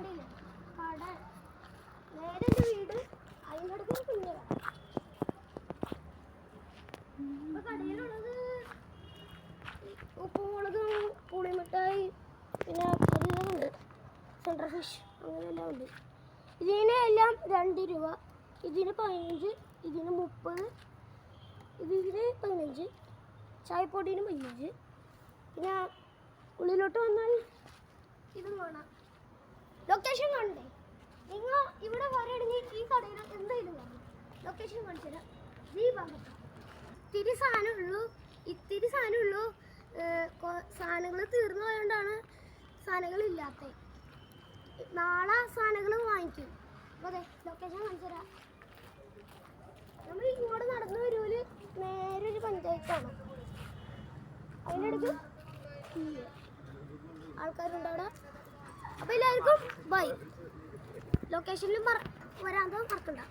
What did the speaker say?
കണ്ടില്ലേ കട നേരെ എൻ്റെ വീട് അതിനടുത്ത് കുഞ്ഞ ഇപ്പൊ കടയിലുള്ളത് ഉപ്പുമുളകും പുളിമിഠായി പിന്നെ അതെല്ലാം ഉണ്ട് സെൻട്രൽ ഫിഷ് അങ്ങനെയെല്ലാം ഉണ്ട് ഇതിന് എല്ലാം 2 രൂപ ഇതിന് 15 ഇതിന് 30 ഇതിന് 15 ചായപ്പൊടിന് 15 പിന്നെ ഉള്ളിലോട്ട് വന്നാൽ ഇതും കാണാം ലൊക്കേഷൻ കാണണ്ടേ നിങ്ങൾ ഇവിടെ പറയുകയാണെങ്കിൽ ഈ കടയിൽ എന്തായാലും കാണും ലൊക്കേഷൻ കാണിച്ചു തരാം ഈ ഭാഗത്ത് ഇത്തിരി സാധനമുള്ളൂ സാധനങ്ങൾ തീർന്നു പോയതുകൊണ്ടാണ് സാധനങ്ങളില്ലാത്തത് നാളെ സാധനങ്ങൾ വാങ്ങിക്കും അപ്പോൾ അതെ ലൊക്കേഷൻ കാണിച്ചു തരാം നമ്മൾ ഇങ്ങോട്ട് നടന്നു വരുമ്പോൾ നേരെ ഒരു പഞ്ചായത്താണ് അതിനിടയ്ക്ക് ആൾക്കാരുണ്ട് അവിടെ അപ്പോൾ എല്ലാവർക്കും ബൈ ലൊക്കേഷനിലും വരാൻ മറക്കണ്ട